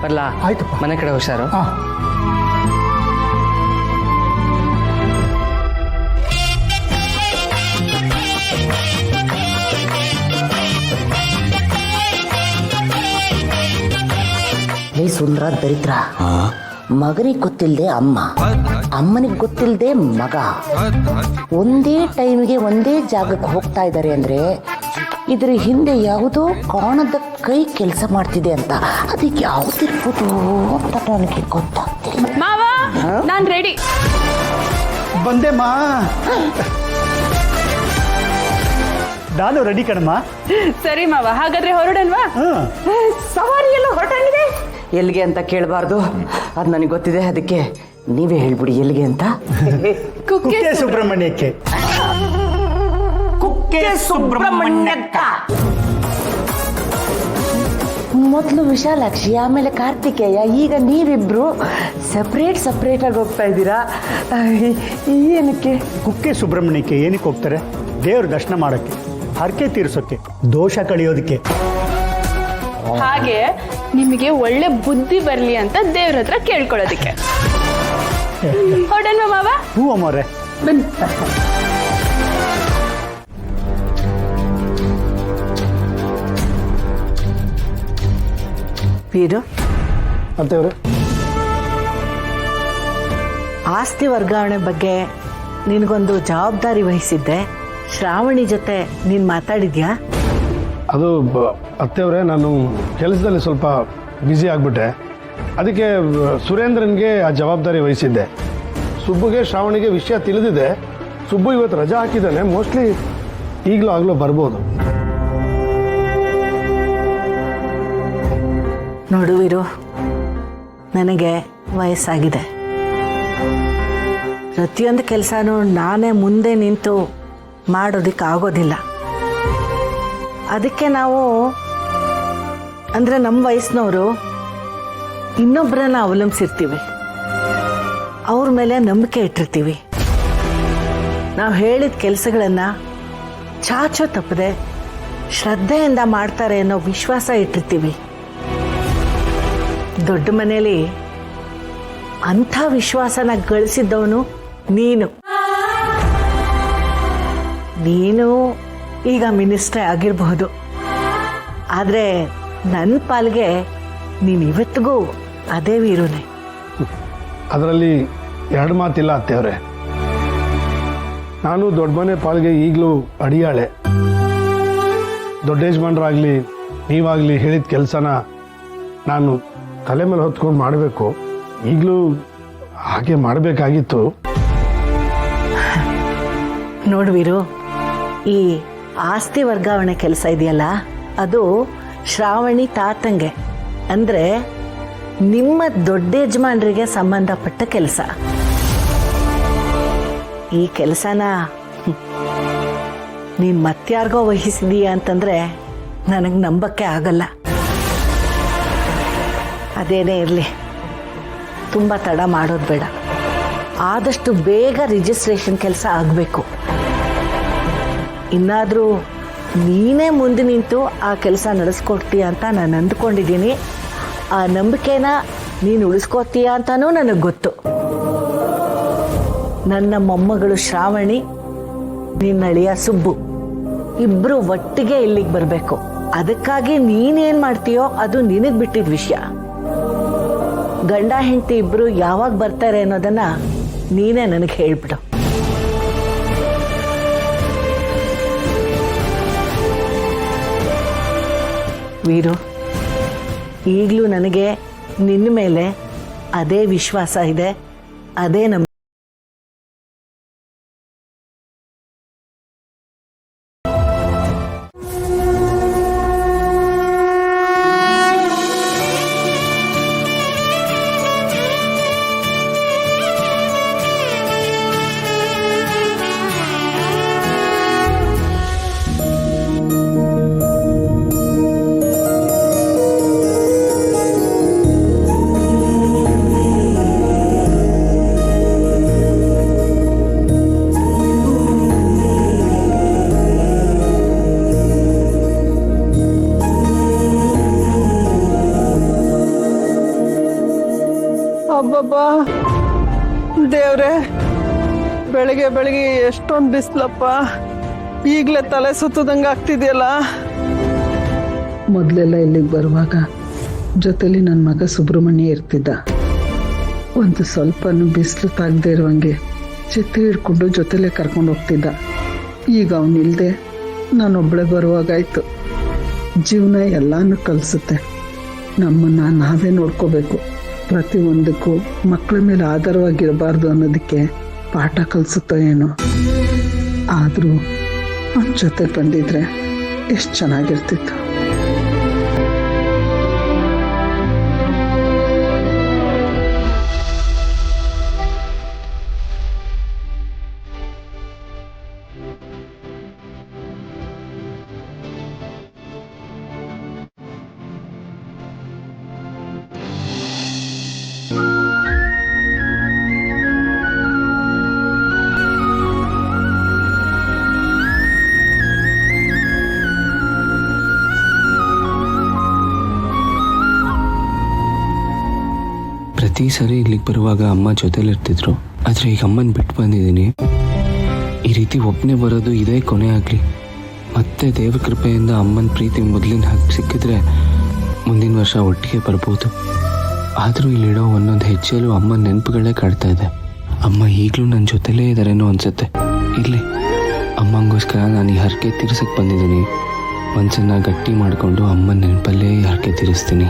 ಬರ್ಲಾ? ಆಯ್ತಪ್ಪ. ಮನೆ ಕಡೆ ಹುಷಾರು. ಲೇ ಸುಂದ್ರ ದರಿದ್ರ, ಮಗನಿಗೆ ಗೊತ್ತಿಲ್ಲದೆ ಅಮ್ಮ, ಅಮ್ಮನಿಗೆ ಗೊತ್ತಿಲ್ಲದೆ ಮಗ ಒಂದೇ ಟೈಮಿಗೆ ಒಂದೇ ಜಾಗಕ್ಕೆ ಹೋಗ್ತಾ ಇದ್ದಾರೆ ಅಂದ್ರೆ ಇದ್ರ ಹಿಂದೆ ಯಾವುದೋ ಕಾಣದ ಕೈ ಕೆಲಸ ಮಾಡ್ತಿದೆ ಅಂತ. ಅದಕ್ಕೆ ಯಾವ್ದಿರ್ಬೋದು ಅಂತ ನನಗೆ ಗೊತ್ತಾಗ್ತಿಲ್ಲ. ಮಾವ, ನಾನ್ ರೆಡಿ. ಬಂದೆ ಮಾ. ನಾನು ರೆಡಿ ಕಣಮ್ಮ. ಸರಿ ಮಾವ, ಹಾಗಾದ್ರೆ ಹೊರಡಲ್ವಾ? ಸವಾರಿ ಎಲ್ಲ ಹೊರಟಾಗಿದೆ. ಎಲ್ಲಿಗೆ ಅಂತ ಕೇಳಬಾರ್ದು, ಅದು ನನಗೆ ಗೊತ್ತಿದೆ. ಅದಕ್ಕೆ ನೀವೇ ಹೇಳ್ಬಿಡಿ ಎಲ್ಲಿಗೆ ಅಂತ. ಕುಕ್ಕೆ ಸುಬ್ರಹ್ಮಣ್ಯಕ್ಕೆ. ಕುಕ್ಕೆ ಸುಬ್ರಹ್ಮಣ್ಯಕ್ಕ. ಮೊದಲು ವಿಶಾಲಾಕ್ಷಿ, ಆಮೇಲೆ ಕಾರ್ತಿಕೇಯ, ಈಗ ನೀವಿಬ್ರು ಸಪ್ರೇಟ್ ಆಗಿ ಹೋಗ್ತಾ ಇದ್ದೀರಾ. ಏನಕ್ಕೆ? ಕುಕ್ಕೆ ಸುಬ್ರಹ್ಮಣ್ಯಕ್ಕೆ ಏನಕ್ಕೆ ಹೋಗ್ತಾರೆ? ದೇವ್ರ ದರ್ಶನ ಮಾಡೋಕ್ಕೆ, ಹರಕೆ ತೀರ್ಸೋಕ್ಕೆ, ದೋಷ ಕಳಿಯೋದಕ್ಕೆ. ಹಾಗೆ ನಿಮಗೆ ಒಳ್ಳೆ ಬುದ್ಧಿ ಬರ್ಲಿ ಅಂತ ದೇವ್ರ ಹತ್ರ ಕೇಳ್ಕೊಳ್ಳೋದಿಕ್ಕೆ. ಹೊರಡಲ್ವಾ ಮಾವ? ಹೂ ಅಮ್ಮವ್ರೆ. ಬನ್ನಿ. ವೀರು, ಅಂತೇವ್ರೆ, ಆಸ್ತಿ ವರ್ಗಾವಣೆ ಬಗ್ಗೆ ನಿನಗೊಂದು ಜವಾಬ್ದಾರಿ ವಹಿಸಿದ್ದೆ. ಶ್ರಾವಣಿ ಜೊತೆ ನೀನು ಮಾತಾಡಿದ್ಯಾ? ಅದು ಅತ್ತೆಯವರೇ, ನಾನು ಕೆಲಸದಲ್ಲಿ ಸ್ವಲ್ಪ ಬ್ಯುಸಿ ಆಗಿಬಿಟ್ಟೆ. ಅದಕ್ಕೆ ಸುರೇಂದ್ರನ್ಗೆ ಆ ಜವಾಬ್ದಾರಿ ವಹಿಸಿದ್ದೆ. ಸುಬ್ಬುಗೆ ಶ್ರಾವಣಿಗೆ ವಿಷಯ ತಿಳಿದಿದೆ. ಸುಬ್ಬು ಇವತ್ತು ರಜಾ ಹಾಕಿದ್ದಾನೆ. ಮೋಸ್ಟ್ಲಿ ಈಗಲೂ ಆಗಲೂ ಬರ್ಬೋದು. ನೋಡುವಿರು, ನನಗೆ ವಯಸ್ಸಾಗಿದೆ. ಪ್ರತಿಯೊಂದು ಕೆಲಸನೂ ನಾನೇ ಮುಂದೆ ನಿಂತು ಮಾಡೋದಕ್ಕಾಗೋದಿಲ್ಲ. ಅದಕ್ಕೆ ನಾವು ಅಂದರೆ ನಮ್ಮ ವಯಸ್ಸಿನವರು ಇನ್ನೊಬ್ಬರನ್ನ ಅವಲಂಬಿಸಿರ್ತೀವಿ, ಅವ್ರ ಮೇಲೆ ನಂಬಿಕೆ ಇಟ್ಟಿರ್ತೀವಿ. ನಾವು ಹೇಳಿದ ಕೆಲಸಗಳನ್ನು ಚಾಚೋ ತಪ್ಪದೆ ಶ್ರದ್ಧೆಯಿಂದ ಮಾಡ್ತಾರೆ ಅನ್ನೋ ವಿಶ್ವಾಸ ಇಟ್ಟಿರ್ತೀವಿ. ದೊಡ್ಡ ಮನೆಯಲ್ಲಿ ಅಂಥ ವಿಶ್ವಾಸನ ಗಳಿಸಿದ್ದವನು ನೀನು. ಈಗ ಮಿನಿಸ್ಟ್ರೇ ಆಗಿರಬಹುದು, ಆದರೆ ನನ್ನ ಪಾಲ್ಗೆ ನೀನು ಇವತ್ತಿಗೂ ಅದೇ ವೀರುನೇ. ಅದರಲ್ಲಿ ಎರಡು ಮಾತಿಲ್ಲ ಅತ್ತೆಯವರೇ. ನಾನು ದೊಡ್ಡ ಮನೆ ಪಾಲ್ಗೆ ಈಗಲೂ ಅಡಿಯಾಳೆ. ದೊಡ್ಡ ಯಜಮಾನರಾಗಲಿ ನೀವಾಗಲಿ ಹೇಳಿದ ಕೆಲಸನ ನಾನು ತಲೆ ಮೇಲೆ ಹೊತ್ಕೊಂಡು ಮಾಡಬೇಕು. ಈಗಲೂ ಹಾಗೆ ಮಾಡಬೇಕಾಗಿತ್ತು. ನೋಡುವಿರು, ಈ ಆಸ್ತಿ ವರ್ಗಾವಣೆ ಕೆಲಸ ಇದೆಯಲ್ಲ, ಅದು ಶ್ರಾವಣಿ ತಾತಂಗೆ ಅಂದರೆ ನಿಮ್ಮ ದೊಡ್ಡ ಯಜಮಾನರಿಗೆ ಸಂಬಂಧಪಟ್ಟ ಕೆಲಸ. ಈ ಕೆಲಸನ ನೀನು ಮತ್ಯಾರಿಗೋ ವಹಿಸಿದೀಯ ಅಂತಂದರೆ ನನಗೆ ನಂಬಕ್ಕೆ ಆಗಲ್ಲ. ಅದೇನೇ ಇರಲಿ, ತುಂಬ ತಡ ಮಾಡೋದು ಬೇಡ. ಆದಷ್ಟು ಬೇಗ ರಿಜಿಸ್ಟ್ರೇಷನ್ ಕೆಲಸ ಆಗಬೇಕು. ಇನ್ನಾದರೂ ನೀನೇ ಮುಂದೆ ನಿಂತು ಆ ಕೆಲಸ ನಡೆಸ್ಕೊಡ್ತೀಯ ಅಂತ ನಾನು ಅಂದ್ಕೊಂಡಿದ್ದೀನಿ. ಆ ನಂಬಿಕೆನ ನೀನು ಉಳಿಸ್ಕೊತೀಯ ಅಂತನೂ ನನಗೆ ಗೊತ್ತು. ನನ್ನ ಮೊಮ್ಮಗಳು ಶ್ರಾವಣಿ, ನಿನ್ನ ಅಳಿಯ ಸುಬ್ಬು ಇಬ್ಬರು ಒಟ್ಟಿಗೆ ಇಲ್ಲಿಗೆ ಬರಬೇಕು. ಅದಕ್ಕಾಗಿ ನೀನೇನು ಮಾಡ್ತೀಯೋ ಅದು ನಿನಗೆ ಬಿಟ್ಟಿದ್ದ ವಿಷಯ. ಗಂಡ ಹೆಂಡತಿ ಇಬ್ಬರು ಯಾವಾಗ ಬರ್ತಾರೆ ಅನ್ನೋದನ್ನ ನೀನೇ ನನಗೆ ಹೇಳ್ಬಿಡು. ವೀರು, ಈಗಲೂ ನನಗೆ ನಿನ್ನ ಮೇಲೆ ಅದೇ ವಿಶ್ವಾಸ ಇದೆ, ಅದೇ ನಂಬಿಕೆ. ದೇವ್ರೆ, ಬೆಳಿಗ್ಗೆ ಬೆಳಿಗ್ಗೆ ಎಷ್ಟೊಂದು ಬಿಸ್ಲಪ್ಪ, ಈಗಲೇ ತಲೆ ಸುತ್ತದಂಗೆ ಆಗ್ತಿದೆಯಲ್ಲ. ಮೊದಲೆಲ್ಲ ಇಲ್ಲಿಗೆ ಬರುವಾಗ ಜೊತೆಲಿ ನನ್ನ ಮಗ ಸುಬ್ರಹ್ಮಣ್ಯ ಇರ್ತಿದ್ದ. ಒಂದು ಸ್ವಲ್ಪನೂ ಬಿಸಿಲು ತಾಗದೇ ಇರುವಂಗೆ ಛತ್ರಿ ಹಿಡ್ಕೊಂಡು ಜೊತೆಲೇ ಕರ್ಕೊಂಡು ಹೋಗ್ತಿದ್ದ. ಈಗ ಅವನಿಲ್ದೆ ನಾನೊಬ್ಬಳೆ ಬರುವಾಗಾಯ್ತು. ಜೀವನ ಎಲ್ಲಾನು ಕಲಿಸುತ್ತೆ. ನಮ್ಮನ್ನು ನಾವೇ ನೋಡ್ಕೋಬೇಕು. ಪ್ರತಿಯೊಂದಕ್ಕೂ ಮಕ್ಕಳ ಮೇಲೆ ಆಧಾರವಾಗಿರಬಾರ್ದು ಅನ್ನೋದಕ್ಕೆ ಪಾಠ ಕಲಿಸುತ್ತೋ ಏನೋ. ಆದರೂ ಅವನ ಜೊತೆಗೆ ಬಂದಿದ್ರೆ ಎಷ್ಟು ಚೆನ್ನಾಗಿರ್ತಿತ್ತು. ಪ್ರತಿ ಸರಿ ಇಲ್ಲಿಗೆ ಬರುವಾಗ ಅಮ್ಮ ಜೊತೆಲಿರ್ತಿದ್ರು. ಆದರೆ ಈಗ ಅಮ್ಮನ ಬಿಟ್ಟು ಬಂದಿದ್ದೀನಿ. ಈ ರೀತಿ ಒಬ್ಬನೇ ಬರೋದು ಇದೇ ಕೊನೆ ಆಗಲಿ. ಮತ್ತೆ ದೇವ್ರ ಕೃಪೆಯಿಂದ ಅಮ್ಮನ ಪ್ರೀತಿ ಮೊದಲಿನ ಹಾಗೆ ಸಿಕ್ಕಿದ್ರೆ ಮುಂದಿನ ವರ್ಷ ಒಟ್ಟಿಗೆ ಬರ್ಬೋದು. ಆದರೂ ಇಲ್ಲಿಡೋ ಒಂದೊಂದು ಹೆಜ್ಜೆಯಲ್ಲೂ ಅಮ್ಮನ ನೆನಪುಗಳೇ ಕಾಡ್ತಾ ಇದೆ. ಅಮ್ಮ ಈಗಲೂ ನನ್ನ ಜೊತೆಲೇ ಇದ್ದಾರೇನೋ ಅನಿಸುತ್ತೆ. ಇರಲಿ, ಅಮ್ಮಂಗೋಸ್ಕರ ನಾನು ಈ ಹರಕೆ ತೀರ್ಸಕ್ಕೆ ಬಂದಿದ್ದೀನಿ. ಮನಸ್ಸನ್ನು ಗಟ್ಟಿ ಮಾಡಿಕೊಂಡು ಅಮ್ಮನ ನೆನಪಲ್ಲೇ ಹರಕೆ ತೀರಿಸ್ತೀನಿ.